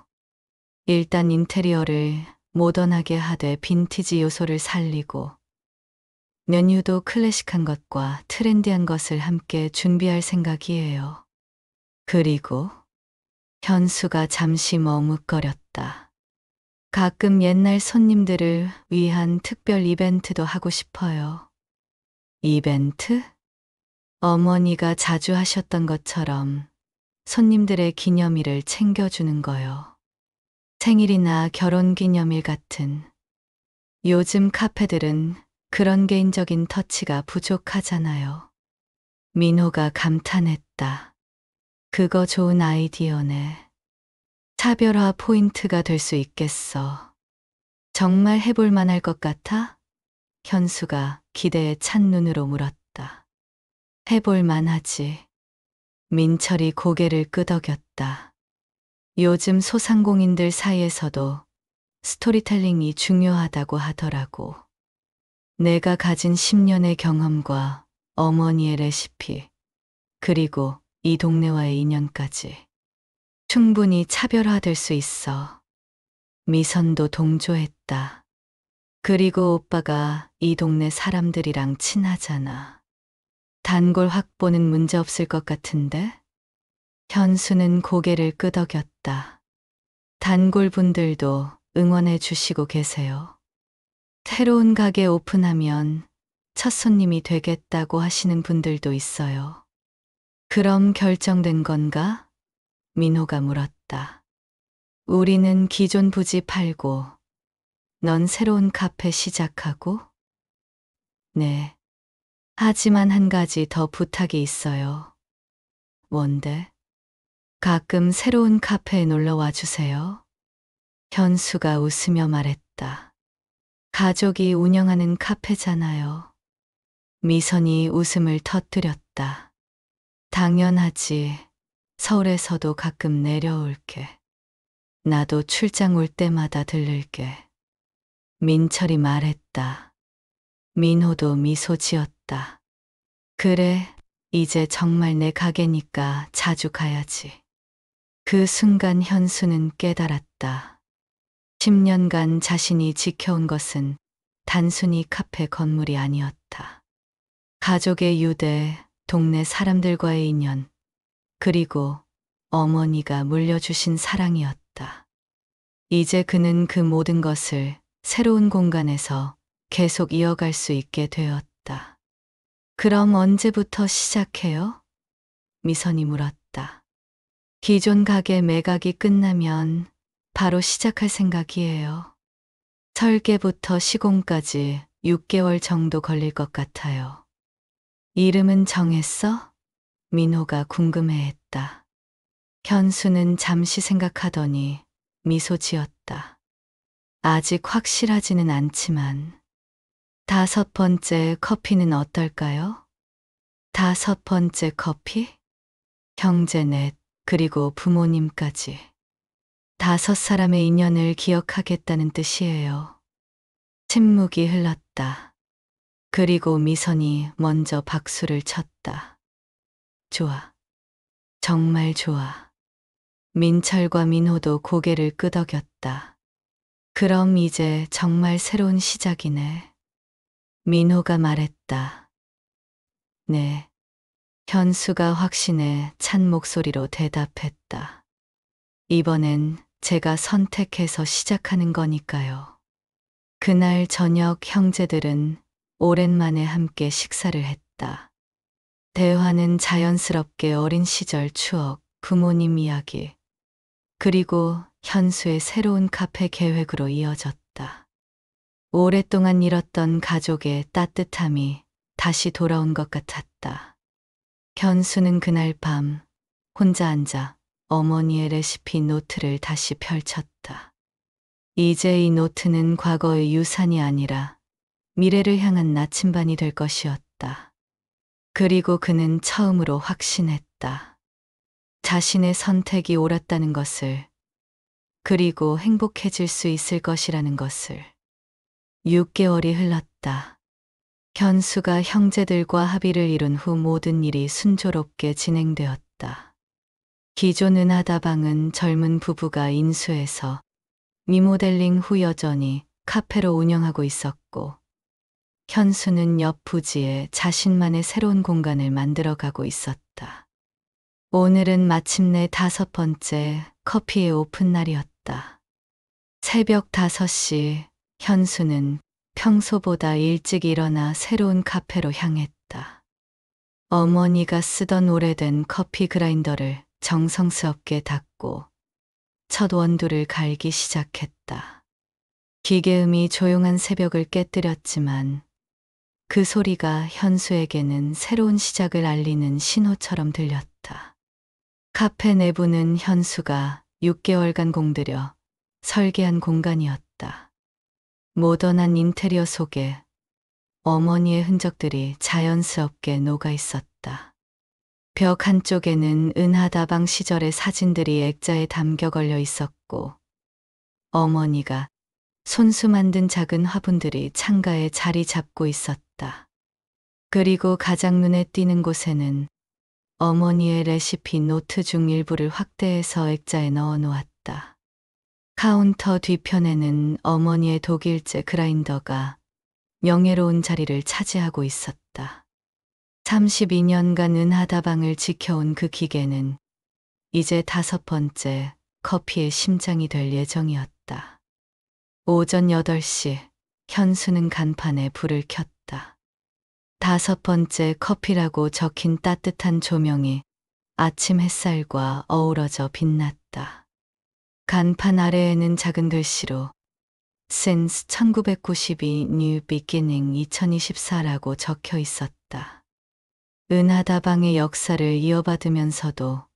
일단 인테리어를 모던하게 하되 빈티지 요소를 살리고 메뉴도 클래식한 것과 트렌디한 것을 함께 준비할 생각이에요. 그리고 현수가 잠시 머뭇거렸다. 가끔 옛날 손님들을 위한 특별 이벤트도 하고 싶어요. 이벤트? 어머니가 자주 하셨던 것처럼 손님들의 기념일을 챙겨주는 거요. 생일이나 결혼기념일 같은. 요즘 카페들은 그런 개인적인 터치가 부족하잖아요. 민호가 감탄했다. 그거 좋은 아이디어네. 차별화 포인트가 될 수 있겠어. 정말 해볼 만할 것 같아? 현수가 기대에 찬 눈으로 물었다. 해볼 만하지. 민철이 고개를 끄덕였다. 요즘 소상공인들 사이에서도 스토리텔링이 중요하다고 하더라고. 내가 가진 10년의 경험과 어머니의 레시피, 그리고 이 동네와의 인연까지 충분히 차별화될 수 있어. 미선도 동조했다. 그리고 오빠가 이 동네 사람들이랑 친하잖아. 단골 확보는 문제 없을 것 같은데? 현수는 고개를 끄덕였다. 단골분들도 응원해 주시고 계세요. 새로운 가게 오픈하면 첫 손님이 되겠다고 하시는 분들도 있어요. 그럼 결정된 건가? 민호가 물었다. 우리는 기존 부지 팔고, 넌 새로운 카페 시작하고? 네. 하지만 한 가지 더 부탁이 있어요. 뭔데? 가끔 새로운 카페에 놀러 와 주세요. 현수가 웃으며 말했다. 가족이 운영하는 카페잖아요. 미선이 웃음을 터뜨렸다. 당연하지. 서울에서도 가끔 내려올게. 나도 출장 올 때마다 들를게. 민철이 말했다. 민호도 미소 지었다. 그래, 이제 정말 내 가게니까 자주 가야지. 그 순간 현수는 깨달았다. 10년간 자신이 지켜온 것은 단순히 카페 건물이 아니었다. 가족의 유대, 동네 사람들과의 인연, 그리고 어머니가 물려주신 사랑이었다. 이제 그는 그 모든 것을 새로운 공간에서 계속 이어갈 수 있게 되었다. 그럼 언제부터 시작해요? 미선이 물었다. 기존 가게 매각이 끝나면 바로 시작할 생각이에요. 설계부터 시공까지 6개월 정도 걸릴 것 같아요. 이름은 정했어? 민호가 궁금해했다. 현수는 잠시 생각하더니 미소 지었다. 아직 확실하지는 않지만 5번째 커피는 어떨까요? 5번째 커피? 형제 넷, 그리고 부모님까지. 5사람의 인연을 기억하겠다는 뜻이에요. 침묵이 흘렀다. 그리고 미선이 먼저 박수를 쳤다. 좋아. 정말 좋아. 민철과 민호도 고개를 끄덕였다. 그럼 이제 정말 새로운 시작이네. 민호가 말했다. 네. 현수가 확신에 찬 목소리로 대답했다. 이번엔 제가 선택해서 시작하는 거니까요. 그날 저녁 형제들은 오랜만에 함께 식사를 했다. 대화는 자연스럽게 어린 시절 추억, 부모님 이야기, 그리고 현수의 새로운 카페 계획으로 이어졌다. 오랫동안 잃었던 가족의 따뜻함이 다시 돌아온 것 같았다. 현수는 그날 밤 혼자 앉아 어머니의 레시피 노트를 다시 펼쳤다. 이제 이 노트는 과거의 유산이 아니라 미래를 향한 나침반이 될 것이었다. 그리고 그는 처음으로 확신했다. 자신의 선택이 옳았다는 것을, 그리고 행복해질 수 있을 것이라는 것을. 6개월이 흘렀다. 현수가 형제들과 합의를 이룬 후 모든 일이 순조롭게 진행되었다. 기존 은하다방은 젊은 부부가 인수해서 리모델링 후 여전히 카페로 운영하고 있었고, 현수는 옆 부지에 자신만의 새로운 공간을 만들어가고 있었다. 오늘은 마침내 5번째 커피의 오픈 날이었다. 새벽 5시, 현수는 평소보다 일찍 일어나 새로운 카페로 향했다. 어머니가 쓰던 오래된 커피 그라인더를 정성스럽게 닦고 첫 원두를 갈기 시작했다. 기계음이 조용한 새벽을 깨뜨렸지만 그 소리가 현수에게는 새로운 시작을 알리는 신호처럼 들렸다. 카페 내부는 현수가 6개월간 공들여 설계한 공간이었다. 모던한 인테리어 속에 어머니의 흔적들이 자연스럽게 녹아 있었다. 벽 한쪽에는 은하다방 시절의 사진들이 액자에 담겨 걸려 있었고, 어머니가 손수 만든 작은 화분들이 창가에 자리 잡고 있었다. 그리고 가장 눈에 띄는 곳에는 어머니의 레시피 노트 중 일부를 확대해서 액자에 넣어 놓았다. 카운터 뒤편에는 어머니의 독일제 그라인더가 명예로운 자리를 차지하고 있었다. 32년간 은하다방을 지켜온 그 기계는 이제 5번째 커피의 심장이 될 예정이었다. 오전 8시, 현수는 간판에 불을 켰다. 5번째 커피라고 적힌 따뜻한 조명이 아침 햇살과 어우러져 빛났다. 간판 아래에는 작은 글씨로 Since 1992 New Beginning 2024라고 적혀 있었다. 은하다방의 역사를 이어받으면서도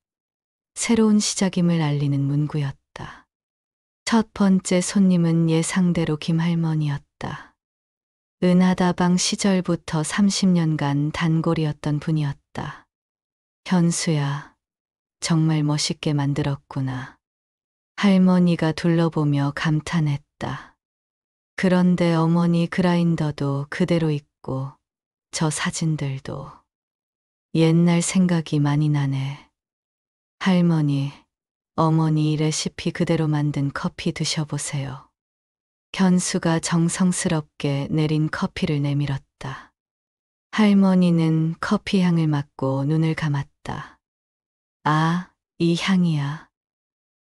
새로운 시작임을 알리는 문구였다. 첫 번째 손님은 예상대로 김할머니였다. 은하다방 시절부터 30년간 단골이었던 분이었다. 현수야, 정말 멋있게 만들었구나. 할머니가 둘러보며 감탄했다. 그런데 어머니 그라인더도 그대로 있고 저 사진들도. 옛날 생각이 많이 나네. 할머니, 어머니 레시피 그대로 만든 커피 드셔보세요. 현수가 정성스럽게 내린 커피를 내밀었다. 할머니는 커피 향을 맡고 눈을 감았다. 아, 이 향이야.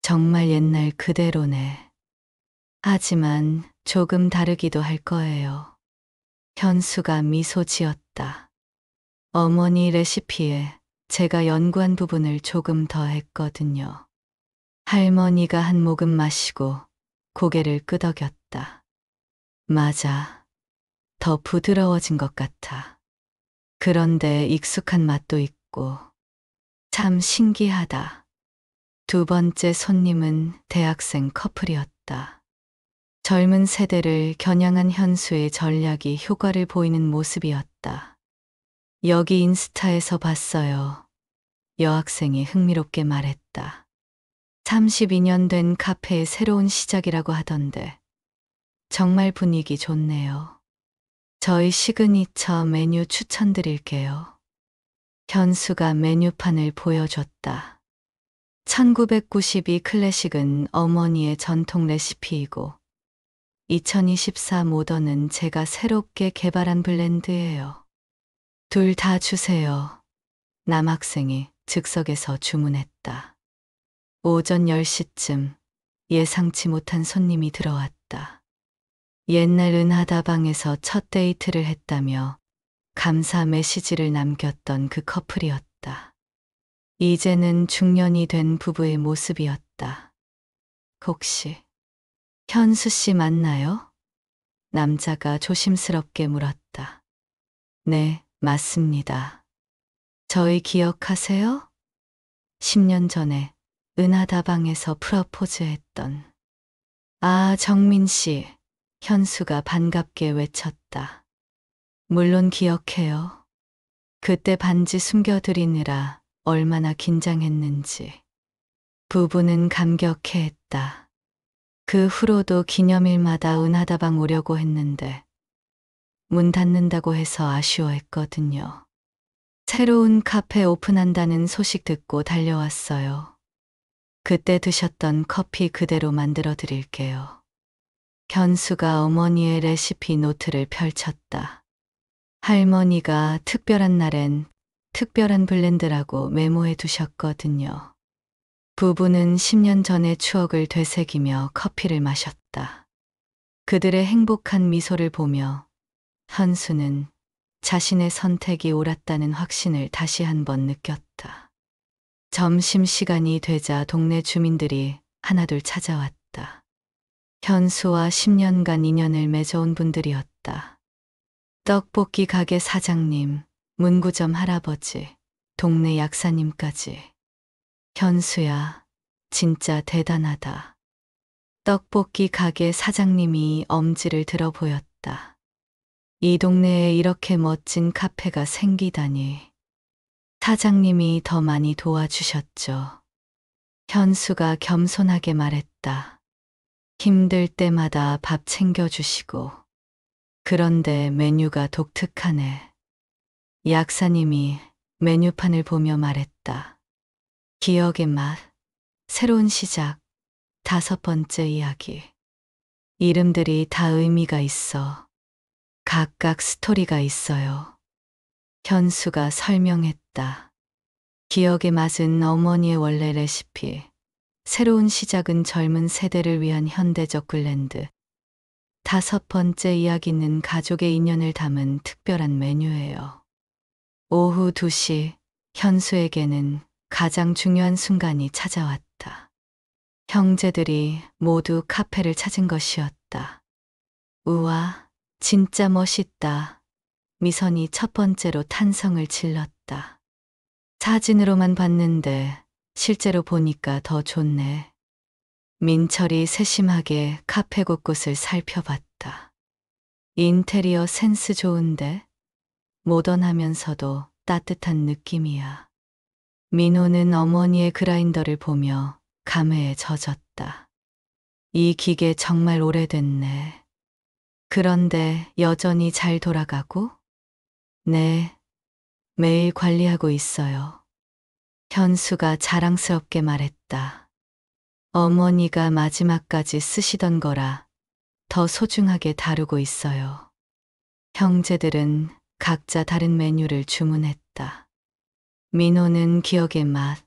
정말 옛날 그대로네. 하지만 조금 다르기도 할 거예요. 현수가 미소 지었다. 어머니 레시피에 제가 연구한 부분을 조금 더 했거든요. 할머니가 한 모금 마시고 고개를 끄덕였다. 맞아. 더 부드러워진 것 같아. 그런데 익숙한 맛도 있고 참 신기하다. 두 번째 손님은 대학생 커플이었다. 젊은 세대를 겨냥한 현수의 전략이 효과를 보이는 모습이었다. 여기 인스타에서 봤어요. 여학생이 흥미롭게 말했다. 32년 된 카페의 새로운 시작이라고 하던데 정말 분위기 좋네요. 저희 시그니처 메뉴 추천드릴게요. 현수가 메뉴판을 보여줬다. 1992 클래식은 어머니의 전통 레시피이고 2024 모던은 제가 새롭게 개발한 블렌드예요. 둘 다 주세요. 남학생이 즉석에서 주문했다. 오전 10시쯤 예상치 못한 손님이 들어왔다. 옛날 은하다방에서 첫 데이트를 했다며 감사 메시지를 남겼던 그 커플이었다. 이제는 중년이 된 부부의 모습이었다. 혹시 현수 씨 맞나요? 남자가 조심스럽게 물었다. 네, 맞습니다. 저희 기억하세요? 10년 전에 은하다방에서 프러포즈했던. 아, 정민 씨. 현수가 반갑게 외쳤다. 물론 기억해요. 그때 반지 숨겨드리느라 얼마나 긴장했는지. 부부는 감격해했다. 그 후로도 기념일마다 은하다방 오려고 했는데 문 닫는다고 해서 아쉬워했거든요. 새로운 카페 오픈한다는 소식 듣고 달려왔어요. 그때 드셨던 커피 그대로 만들어 드릴게요. 현수가 어머니의 레시피 노트를 펼쳤다. 할머니가 특별한 날엔 특별한 블렌드라고 메모해 두셨거든요. 부부는 10년 전의 추억을 되새기며 커피를 마셨다. 그들의 행복한 미소를 보며 현수는 자신의 선택이 옳았다는 확신을 다시 한번 느꼈다. 점심시간이 되자 동네 주민들이 하나둘 찾아왔다. 현수와 10년간 인연을 맺어온 분들이었다. 떡볶이 가게 사장님, 문구점 할아버지, 동네 약사님까지. 현수야, 진짜 대단하다. 떡볶이 가게 사장님이 엄지를 들어 보였다. 이 동네에 이렇게 멋진 카페가 생기다니. 사장님이 더 많이 도와주셨죠. 현수가 겸손하게 말했다. 힘들 때마다 밥 챙겨주시고. 그런데 메뉴가 독특하네. 약사님이 메뉴판을 보며 말했다. 기억의 맛, 새로운 시작, 5번째 이야기. 이름들이 다 의미가 있어. 각각 스토리가 있어요. 현수가 설명했다. 기억의 맛은 어머니의 원래 레시피, 새로운 시작은 젊은 세대를 위한 현대적 블렌드, 5번째 이야기는 가족의 인연을 담은 특별한 메뉴예요. 오후 2시, 현수에게는 가장 중요한 순간이 찾아왔다. 형제들이 모두 카페를 찾은 것이었다. 우와, 진짜 멋있다. 미선이 첫 번째로 탄성을 질렀다. 사진으로만 봤는데 실제로 보니까 더 좋네. 민철이 세심하게 카페 곳곳을 살펴봤다. 인테리어 센스 좋은데? 모던하면서도 따뜻한 느낌이야. 민호는 어머니의 그라인더를 보며 감회에 젖었다. 이 기계 정말 오래됐네. 그런데 여전히 잘 돌아가고? 네, 매일 관리하고 있어요. 현수가 자랑스럽게 말했다. 어머니가 마지막까지 쓰시던 거라 더 소중하게 다루고 있어요. 형제들은 각자 다른 메뉴를 주문했다. 민호는 기억의 맛,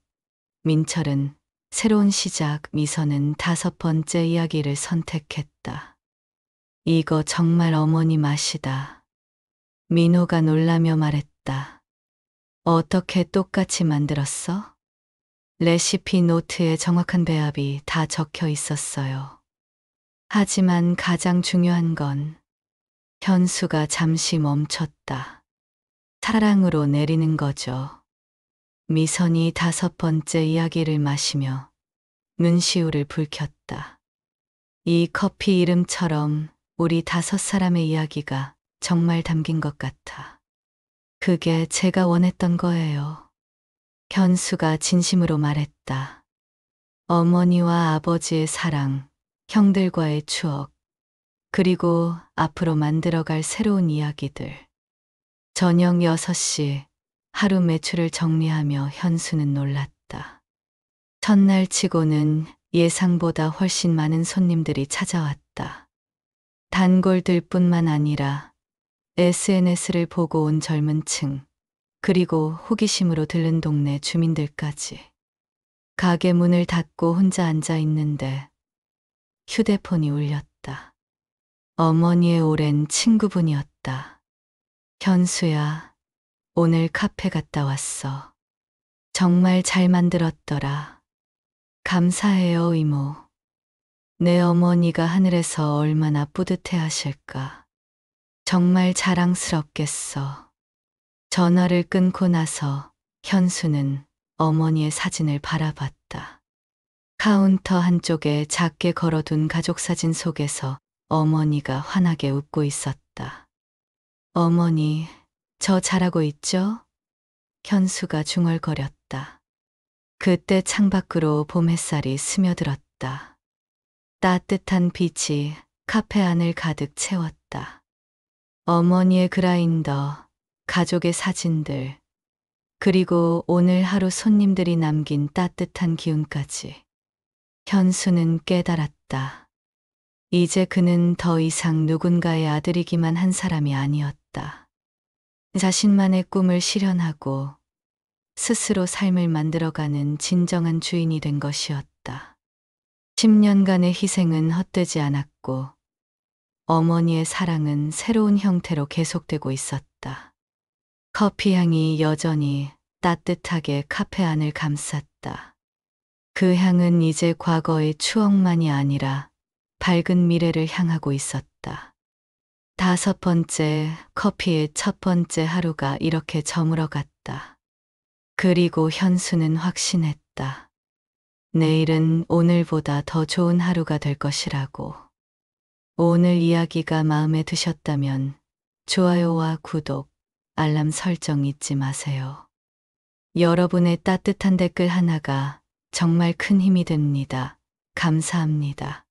민철은 새로운 시작, 미선은 5번째 이야기를 선택했다. 이거 정말 어머니 맛이다. 민호가 놀라며 말했다. 어떻게 똑같이 만들었어? 레시피 노트에 정확한 배합이 다 적혀 있었어요. 하지만 가장 중요한 건 현수가 잠시 멈췄다. 사랑으로 내리는 거죠. 미선이 5번째 이야기를 마시며 눈시울을 붉혔다. 이 커피 이름처럼 우리 5사람의 이야기가 정말 담긴 것 같아. 그게 제가 원했던 거예요. 현수가 진심으로 말했다. 어머니와 아버지의 사랑, 형들과의 추억, 그리고 앞으로 만들어갈 새로운 이야기들. 저녁 6시 하루 매출을 정리하며 현수는 놀랐다. 첫날 치고는 예상보다 훨씬 많은 손님들이 찾아왔다. 단골들뿐만 아니라 SNS를 보고 온 젊은 층, 그리고 호기심으로 들른 동네 주민들까지. 가게 문을 닫고 혼자 앉아 있는데 휴대폰이 울렸다. 어머니의 오랜 친구분이었다. 현수야, 오늘 카페 갔다 왔어. 정말 잘 만들었더라. 감사해요, 이모. 내 어머니가 하늘에서 얼마나 뿌듯해 하실까. 정말 자랑스럽겠어. 전화를 끊고 나서 현수는 어머니의 사진을 바라봤다. 카운터 한쪽에 작게 걸어둔 가족 사진 속에서 어머니가 환하게 웃고 있었다. 어머니, 저 잘하고 있죠? 현수가 중얼거렸다. 그때 창밖으로 봄 햇살이 스며들었다. 따뜻한 빛이 카페 안을 가득 채웠다. 어머니의 그라인더, 가족의 사진들, 그리고 오늘 하루 손님들이 남긴 따뜻한 기운까지. 현수는 깨달았다. 이제 그는 더 이상 누군가의 아들이기만 한 사람이 아니었다. 자신만의 꿈을 실현하고 스스로 삶을 만들어가는 진정한 주인이 된 것이었다. 10년간의 희생은 헛되지 않았고 어머니의 사랑은 새로운 형태로 계속되고 있었다. 커피 향이 여전히 따뜻하게 카페 안을 감쌌다. 그 향은 이제 과거의 추억만이 아니라 밝은 미래를 향하고 있었다. 5번째 커피의 첫 번째 하루가 이렇게 저물어 갔다. 그리고 현수는 확신했다. 내일은 오늘보다 더 좋은 하루가 될 것이라고. 오늘 이야기가 마음에 드셨다면 좋아요와 구독, 알람 설정 잊지 마세요. 여러분의 따뜻한 댓글 하나가 정말 큰 힘이 됩니다. 감사합니다.